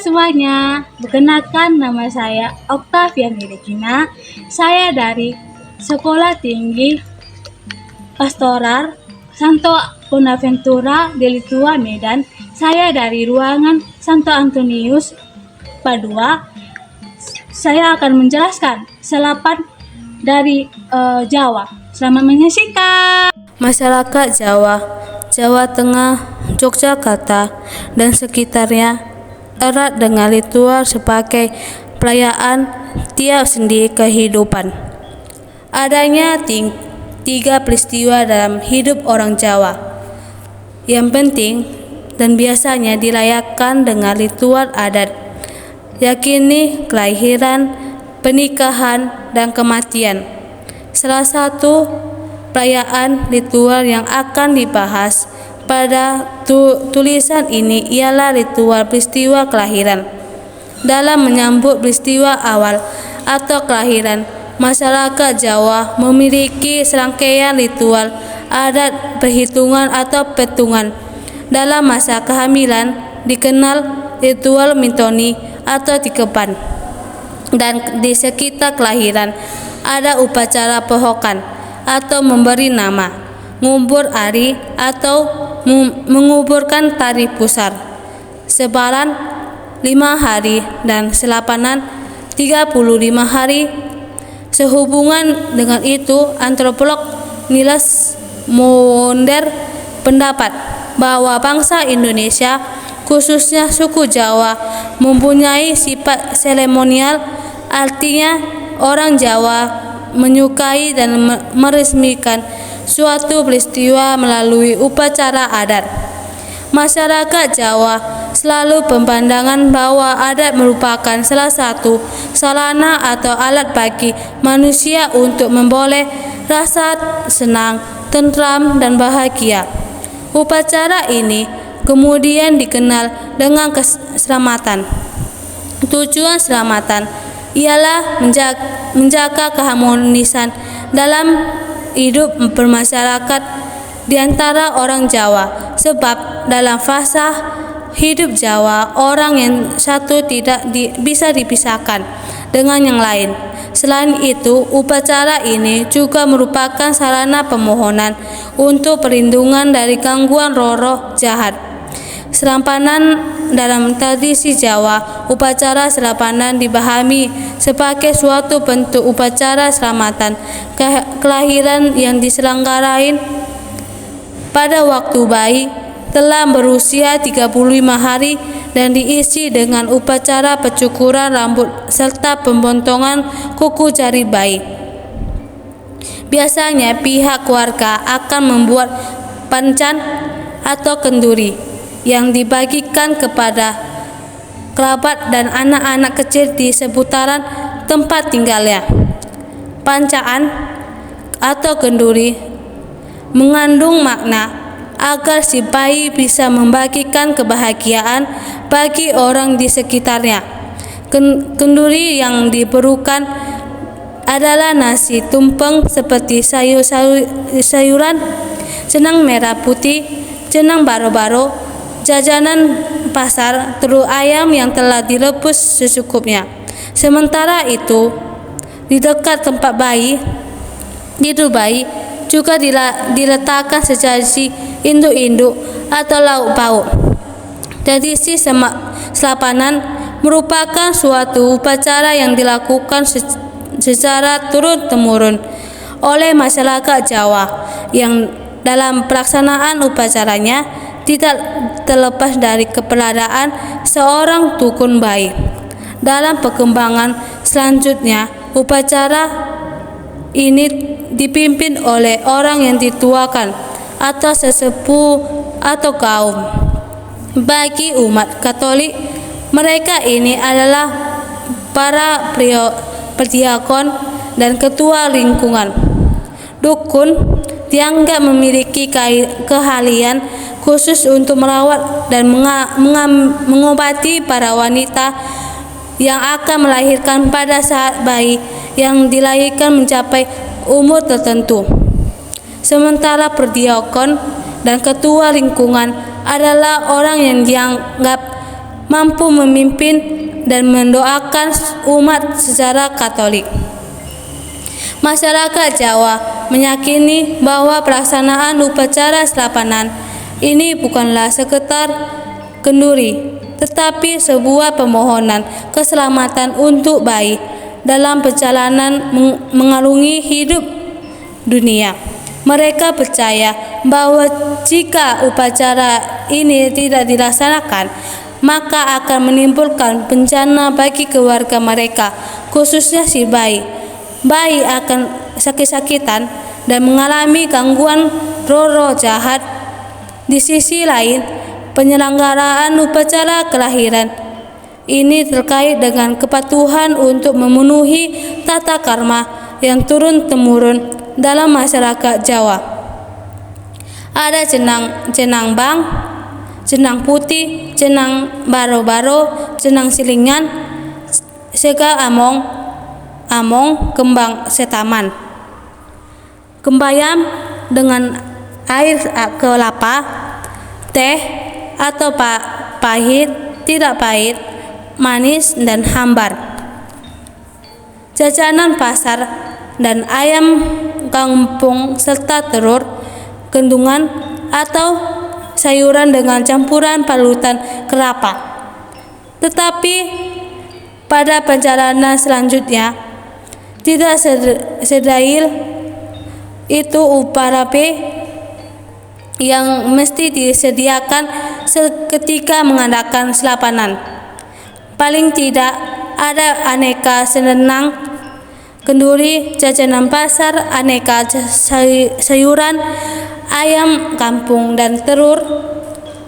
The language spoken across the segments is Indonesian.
semuanya, perkenalkan nama saya Oktaviani Regina. Saya dari Sekolah Tinggi Pastoral Santo Bonaventura Delitua Medan. Saya dari ruangan Santo Antonius Padua. Saya akan menjelaskan selapan dari Jawa. Selamat menyaksikan. Masyarakat Jawa, Jawa Tengah, Yogyakarta, dan sekitarnya erat dengan ritual sebagai perayaan tiap sendi kehidupan. Adanya tiga peristiwa dalam hidup orang Jawa yang penting dan biasanya dirayakan dengan ritual adat, yakni kelahiran, pernikahan, dan kematian. Salah satu perayaan ritual yang akan dibahas pada tulisan ini ialah ritual peristiwa kelahiran. Dalam menyambut peristiwa awal atau kelahiran, masyarakat Jawa memiliki serangkaian ritual adat perhitungan atau petungan. Dalam masa kehamilan dikenal ritual mitoni atau tikepan, dan di sekitar kelahiran ada upacara pohokan atau memberi nama, ngubur ari atau menguburkan tari pusar, sebaran 5 hari dan selapanan 35 hari. Sehubungan dengan itu, antropolog Niels Monder pendapat bahwa bangsa Indonesia, khususnya suku Jawa, mempunyai sifat seremonial, artinya orang Jawa menyukai dan meresmikan suatu peristiwa melalui upacara adat. Masyarakat Jawa selalu berpandangan bahwa adat merupakan salah satu sarana atau alat bagi manusia untuk memperoleh rasa senang, tentram, dan bahagia. Upacara ini kemudian dikenal dengan keselamatan. Tujuan selamatan ialah menjaga keharmonisan dalam hidup bermasyarakat di antara orang Jawa, sebab dalam fasa hidup Jawa, orang yang satu tidak bisa dipisahkan dengan yang lain. Selain itu, upacara ini juga merupakan sarana permohonan untuk perlindungan dari gangguan roh-roh jahat. Selapanan dalam tradisi Jawa, upacara selapanan dipahami sebagai suatu bentuk upacara selamatan kelahiran yang diselenggarakan pada waktu bayi telah berusia 35 hari dan diisi dengan upacara pencukuran rambut serta pembentongan kuku jari bayi. Biasanya pihak keluarga akan membuat pancan atau kenduri yang dibagikan kepada kerabat dan anak-anak kecil di seputaran tempat tinggalnya. Pancaan atau kenduri mengandung makna agar si bayi bisa membagikan kebahagiaan bagi orang di sekitarnya. Kenduri yang diperlukan adalah nasi tumpeng seperti sayuran, jenang merah putih, jenang baro-baro, jajanan pasar, telur ayam yang telah direbus secukupnya. Sementara itu, di dekat tempat bayi, tidur bayi, juga diletakkan sesaji induk-induk atau lauk pauk. Tradisi selapanan merupakan suatu upacara yang dilakukan secara turun-temurun oleh masyarakat Jawa yang dalam pelaksanaan upacaranya tidak terlepas dari keberadaan seorang dukun bayi. Dalam perkembangan selanjutnya, upacara ini dipimpin oleh orang yang dituakan atau sesepuh atau kaum. Bagi umat Katolik, mereka ini adalah para perdiakon dan ketua lingkungan. Dukun dianggap memiliki keahlian khusus untuk merawat dan mengobati para wanita yang akan melahirkan pada saat bayi yang dilahirkan mencapai umur tertentu. Sementara perdiakon dan ketua lingkungan adalah orang yang dianggap mampu memimpin dan mendoakan umat secara Katolik. Masyarakat Jawa meyakini bahwa pelaksanaan upacara selapanan ini bukanlah sekedar kenduri, tetapi sebuah permohonan keselamatan untuk bayi dalam perjalanan mengarungi hidup dunia. Mereka percaya bahwa jika upacara ini tidak dilaksanakan, maka akan menimbulkan bencana bagi keluarga mereka, khususnya si bayi. Bayi akan sakit-sakitan dan mengalami gangguan roh-roh jahat. Di sisi lain, penyelenggaraan upacara kelahiran ini terkait dengan kepatuhan untuk memenuhi tata karma yang turun-temurun dalam masyarakat Jawa. Ada jenang bang, jenang putih, jenang baro-baro, jenang silingan, sega among, kembang setaman, gembayam dengan air kelapa, teh atau pahit, tidak pahit, manis dan hambar, jajanan pasar dan ayam kampung serta telur, gendungan atau sayuran dengan campuran parutan kelapa. Tetapi pada perjalanan selanjutnya tidak sedail itu uparape yang mesti disediakan seketika mengadakan selapanan. Paling tidak ada aneka senenang, kenduri, jajanan pasar, aneka sayuran, ayam kampung dan telur.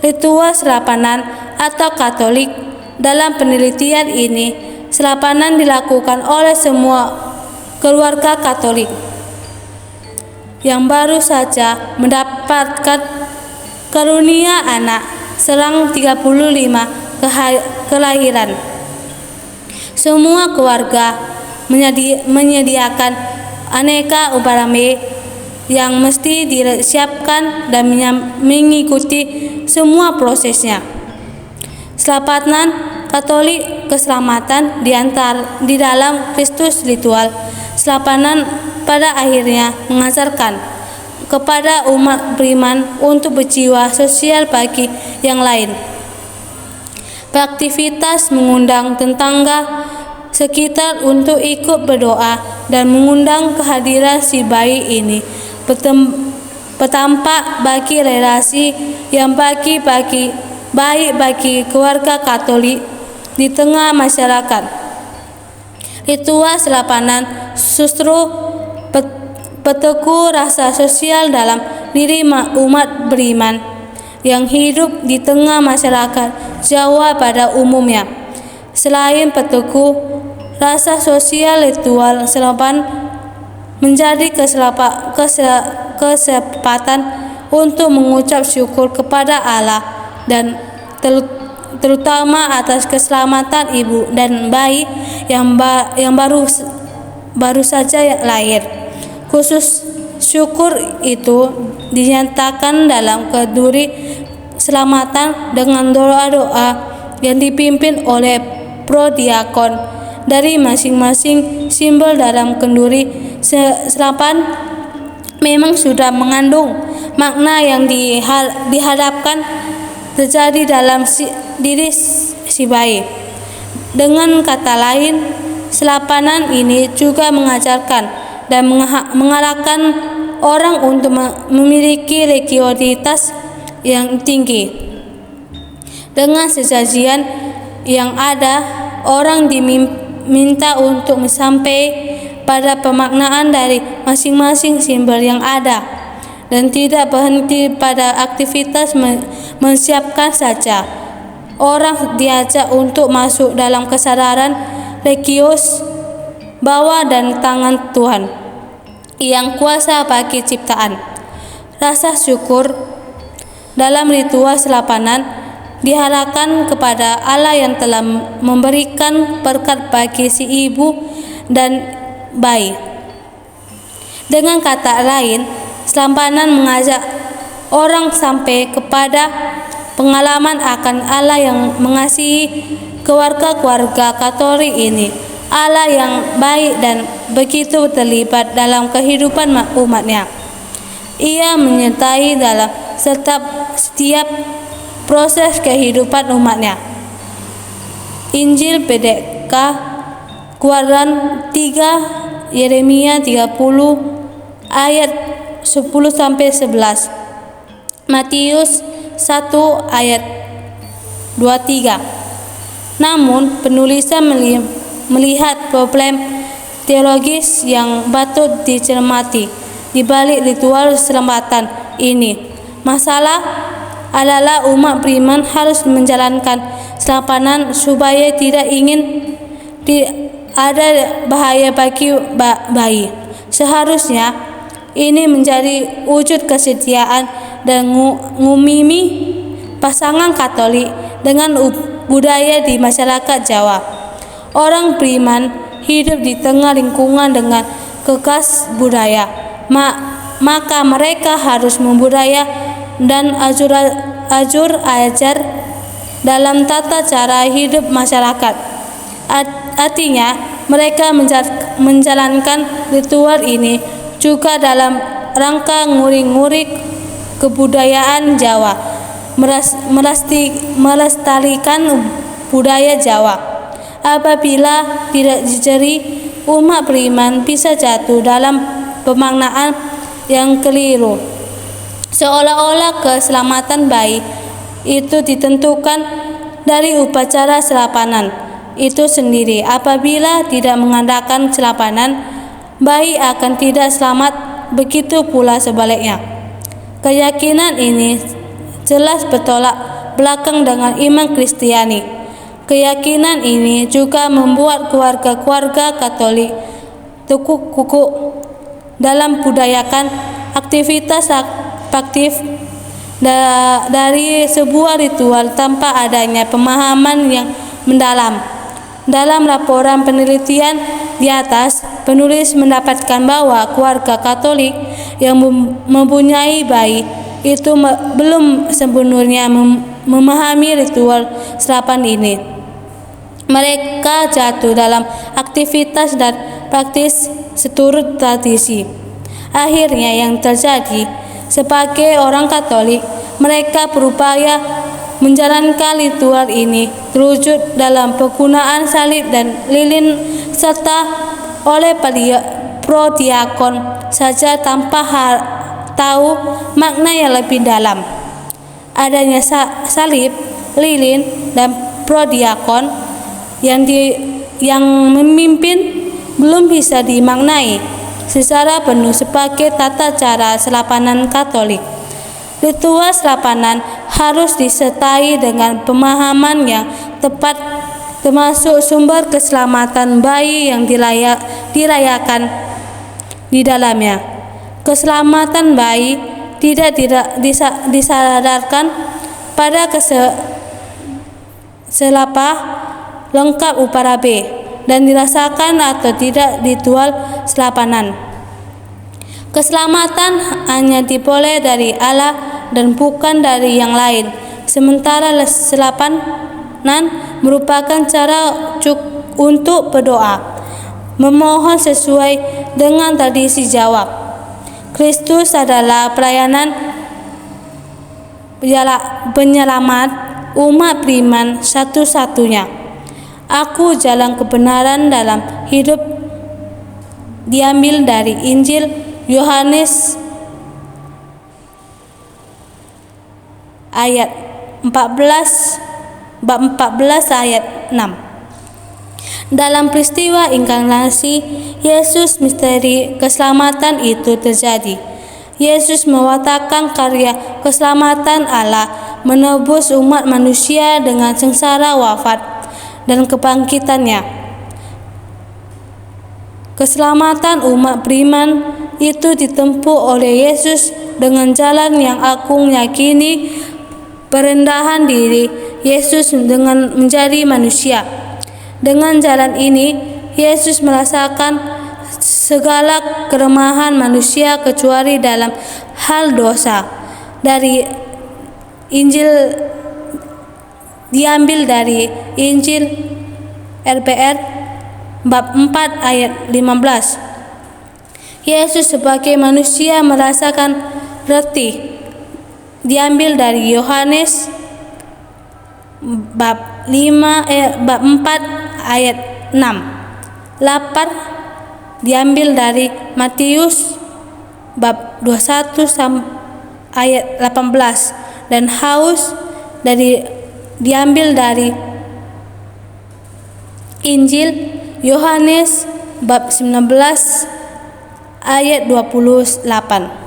Ritual selapanan atau Katolik. Dalam penelitian ini, selapanan dilakukan oleh semua keluarga Katolik yang baru saja mendapatkan karunia anak selang 35 kelahiran. Semua keluarga menyediakan aneka ubarame yang mesti disiapkan dan mengikuti semua prosesnya. Selapanan Katolik keselamatan di dalam Kristus ritual selapanan pada akhirnya mengajarkan kepada umat beriman untuk berjiwa sosial bagi yang lain. Beraktivitas mengundang tetangga sekitar untuk ikut berdoa dan mengundang kehadiran si bayi ini bertampak bagi relasi yang baik bagi keluarga Katolik di tengah masyarakat. Ritual selapanan justru berteguh rasa sosial dalam diri umat beriman yang hidup di tengah masyarakat Jawa pada umumnya. Selain berteguh rasa sosial, ritual selapan menjadi kesempatan untuk mengucap syukur kepada Allah dan terutama atas keselamatan ibu dan bayi yang baru saja lahir. Khusus syukur itu dinyatakan dalam kenduri selamatan dengan doa-doa yang dipimpin oleh prodiakon dari masing-masing simbol dalam kenduri selapan memang sudah mengandung makna yang diharapkan terjadi dalam diri si bayi. Dengan kata lain, selapanan ini juga mengajarkan dan mengarahkan orang untuk memiliki religiositas yang tinggi. Dengan sesajian yang ada, orang diminta untuk sampai pada pemaknaan dari masing-masing simbol yang ada dan tidak berhenti pada aktivitas menyiapkan saja. Orang diajak untuk masuk dalam kesadaran religius bahwa dan tangan Tuhan yang kuasa bagi ciptaan. Rasa syukur dalam ritual selapanan diharapkan kepada Allah yang telah memberikan berkat bagi si ibu dan bayi. Dengan kata lain, selapanan mengajak orang sampai kepada pengalaman akan Allah yang mengasihi keluarga-keluarga Katolik ini. Allah yang baik dan begitu terlibat dalam kehidupan umatnya. Ia menyertai dalam setiap proses kehidupan umatnya. Injil PDK Kuadran 3 Yeremia 30 ayat 10-11, Matius 1 ayat 23. Namun penulisan melihat problem teologis yang patut dicermati di balik ritual selamatan ini. Masalah adalah umat beriman harus menjalankan selamatan supaya tidak ada bahaya bagi bayi. Seharusnya ini menjadi wujud kesetiaan dan ngumimi pasangan Katolik dengan budaya di masyarakat Jawa. Orang beriman hidup di tengah lingkungan dengan kekas budaya, maka mereka harus membudaya dan ajar dalam tata cara hidup masyarakat. Artinya, mereka menjalankan ritual ini juga dalam rangka ngurik-ngurik kebudayaan Jawa, melestarikan budaya Jawa. Apabila tidak dijeri, umat beriman bisa jatuh dalam pemaknaan yang keliru, seolah-olah keselamatan bayi itu ditentukan dari upacara selapanan itu sendiri. Apabila tidak mengadakan selapanan, bayi akan tidak selamat, begitu pula sebaliknya. Keyakinan ini jelas bertolak belakang dengan iman Kristiani. Keyakinan ini juga membuat keluarga-keluarga Katolik tekuk-kukuk dalam budayakan aktivitas aktif dari sebuah ritual tanpa adanya pemahaman yang mendalam. Dalam laporan penelitian di atas, penulis mendapatkan bahwa keluarga Katolik yang mempunyai bayi itu belum sepenuhnya memahami ritual serapan ini. Mereka jatuh dalam aktivitas dan praktis seturut tradisi. Akhirnya yang terjadi, sebagai orang Katolik, mereka berupaya menjalankan ritual ini terwujud dalam penggunaan salib dan lilin serta oleh prodiakon saja tanpa tahu makna yang lebih dalam. Adanya salib, lilin, dan prodiakon yang memimpin belum bisa dimaknai secara penuh sebagai tata cara selapanan Katolik. Ritual selapanan harus disertai dengan pemahaman yang tepat, termasuk sumber keselamatan bayi yang dirayakan di dalamnya. Keselamatan bayi tidak disadarkan pada selapah lengkap upara B dan dirasakan atau tidak ritual selapanan. Keselamatan hanya diperoleh dari Allah dan bukan dari yang lain. Sementara selapanan merupakan cara untuk berdoa, memohon sesuai dengan tradisi Jawa. Kristus adalah pelayanan penyelamat umat beriman satu-satunya. Aku jalan kebenaran dalam hidup diambil dari Injil Yohanes ayat 14 ayat 6. Dalam peristiwa inkarnasi Yesus, misteri keselamatan itu terjadi. Yesus mewatakan karya keselamatan Allah menebus umat manusia dengan sengsara wafat dan kebangkitannya. Keselamatan umat beriman itu ditempuh oleh Yesus dengan jalan yang aku yakini perendahan diri Yesus dengan menjadi manusia. Dengan jalan ini Yesus merasakan segala kelemahan manusia kecuali dalam hal dosa. Dari Injil diambil dari Injil RPR bab 4 ayat 15. Yesus sebagai manusia merasakan letih diambil dari Yohanes bab 4 ayat 6. Lapar diambil dari Matius bab 21 ayat 18, dan haus diambil dari Injil Yohanes bab 19 ayat 28.